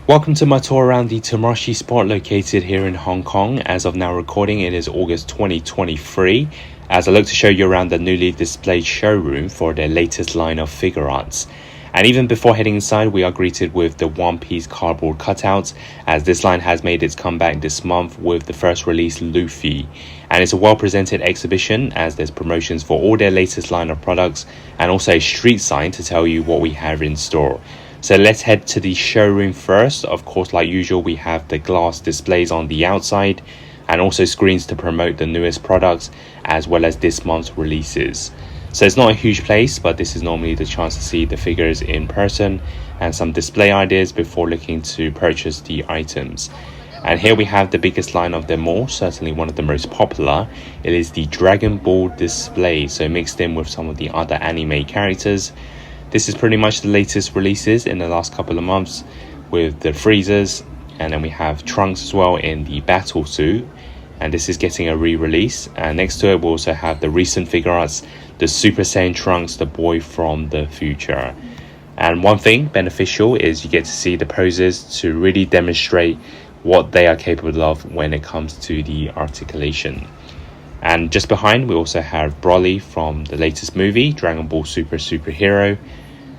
Welcome to my tour around the Tamashii Spot located here in Hong Kong. As of now recording, it is August 2023 as I look to show you around the newly displayed showroom for their latest line of Figuarts. And even before heading inside, we are greeted with the one-piece cardboard cutouts, as this line has made its comeback this month with the first release Luffy. And it's a well-presented exhibition as there's promotions for all their latest line of products and also a street sign to tell you what we have in store. So let's head to the showroom first. Of course, like usual, we have the glass displays on the outside and also screens to promote the newest products as well as this month's releases. So it's not a huge place, but this is normally the chance to see the figures in person and some display ideas before looking to purchase the items. And here we have the biggest line of them all, certainly one of the most popular. It is the Dragon Ball display, so mixed in with some of the other anime characters. This is pretty much the latest releases in the last couple of months with the Freezers, and then we have Trunks as well in the battle suit, and this is getting a re-release. And next to it we'll also have the recent Figuarts, the Super Saiyan Trunks, the boy from the future. And one thing beneficial is you get to see the poses to really demonstrate what they are capable of when it comes to the articulation. And just behind we also have Broly from the latest movie Dragon Ball Super Superhero.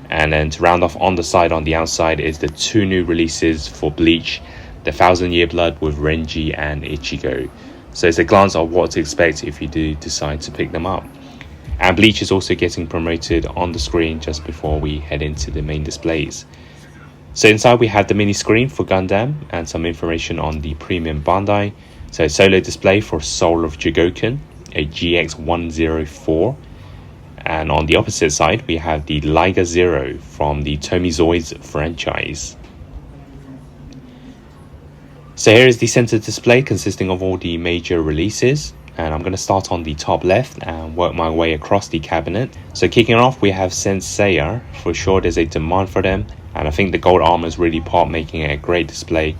And then to round off on the side, on the outside, is the two new releases for Bleach, the 1000 Year Blood with Renji and Ichigo. So it's a glance of what to expect if you do decide to pick them up. And Bleach is also getting promoted on the screen just before we head into the main displays. So inside we have the mini screen for Gundam and some information on the premium Bandai. So solo display for Soul of Jigoken, a GX104. And on the opposite side, we have the Liga Zero from the Tomizoids franchise. So here is the center display consisting of all the major releases. And I'm going to start on the top left and work my way across the cabinet. So kicking off, we have Senseiya. For sure, there's a demand for them. And I think the gold armors really pop, making it a great display.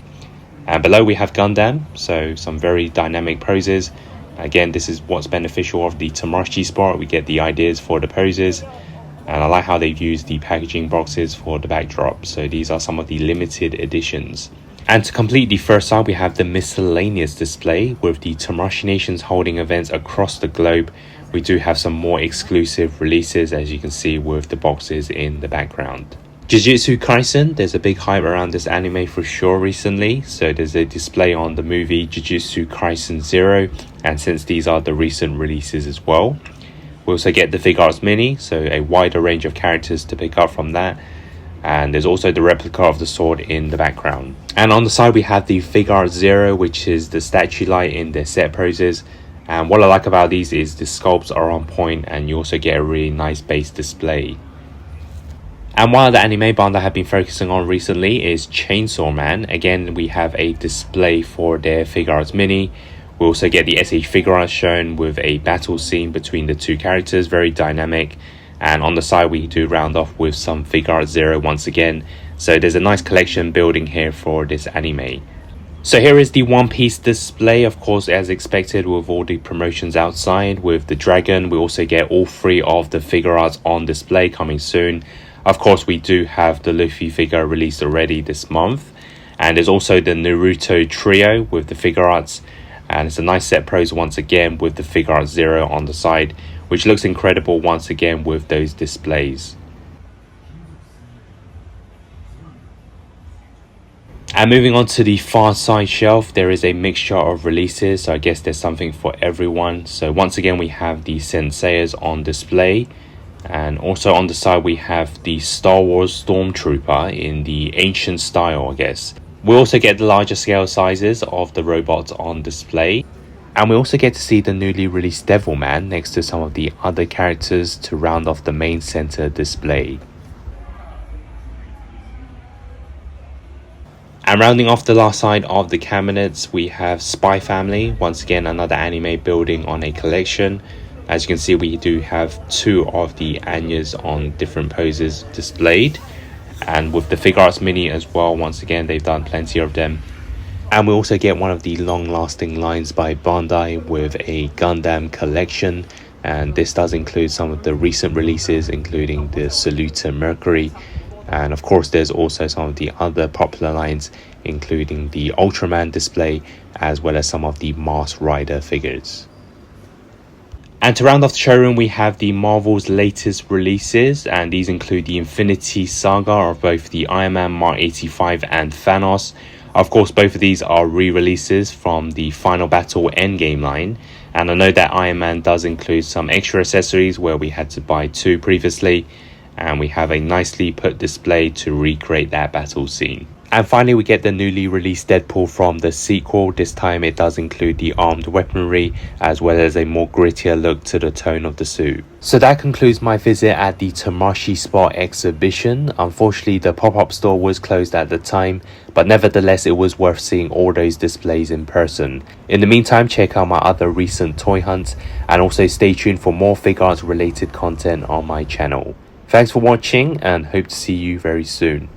And below we have Gundam, so some very dynamic poses. Again, this is what's beneficial of the Tamashii Spot. We get the ideas for the poses, and I like how they've used the packaging boxes for the backdrop. So these are some of the limited editions. And to complete the first side, we have the miscellaneous display with the Tamashii Nations holding events across the globe. We do have some more exclusive releases, as you can see with the boxes in the background. Jujutsu Kaisen, there's a big hype around this anime for sure recently, so there's a display on the movie Jujutsu Kaisen 0, and since these are the recent releases as well. We also get the Figuarts Mini, so a wider range of characters to pick up from that, and there's also the replica of the sword in the background. And on the side we have the Figuarts 0, which is the statue light in their set poses, and what I like about these is the sculpts are on point and you also get a really nice base display. And one of the anime Bandai have been focusing on recently is Chainsaw Man. Again, we have a display for their Figuarts Mini. We also get the SH Figuarts shown with a battle scene between the two characters, very dynamic. And on the side we do round off with some Figuarts Zero once again. So there's a nice collection building here for this anime. So here is the one-piece display, of course, as expected, with all the promotions outside. With the dragon, we also get all three of the Figuarts on display coming soon. Of course, we do have the Luffy figure released already this month. And there's also the Naruto trio with the Figuarts. And it's a nice set pose once again with the Figuarts Zero on the side, which looks incredible once again with those displays. And moving on to the far side shelf, there is a mixture of releases. So I guess there's something for everyone. So once again, we have the Senseiyas on display. And also on the side we have the Star Wars Stormtrooper in the ancient style, I guess. We also get the larger scale sizes of the robots on display. And we also get to see the newly released Devilman next to some of the other characters to round off the main center display. And rounding off the last side of the cabinets, we have Spy Family. Once again, another anime building on a collection. As you can see, we do have two of the Anyas on different poses displayed. And with the Figuarts Mini as well, once again, they've done plenty of them. And we also get one of the long-lasting lines by Bandai with a Gundam collection. And this does include some of the recent releases, including the Saluta Mercury And of course, there's also some of the other popular lines, including the Ultraman display, as well as some of the Mars Rider figures. And to round off the showroom, we have the Marvel's latest releases, and these include the Infinity Saga of both the Iron Man Mark 85 and Thanos. Of course, both of these are re-releases from the Final Battle Endgame line, and I know that Iron Man does include some extra accessories where we had to buy 2 previously, and we have a nicely put display to recreate that battle scene. And finally, we get the newly released Deadpool from the sequel. This time it does include the armed weaponry as well as a more grittier look to the tone of the suit. So that concludes my visit at the Tamashii Spot Exhibition. Unfortunately, the pop-up store was closed at the time, but nevertheless it was worth seeing all those displays in person. In the meantime, check out my other recent toy hunts and also stay tuned for more Figuarts related content on my channel. Thanks for watching and hope to see you very soon.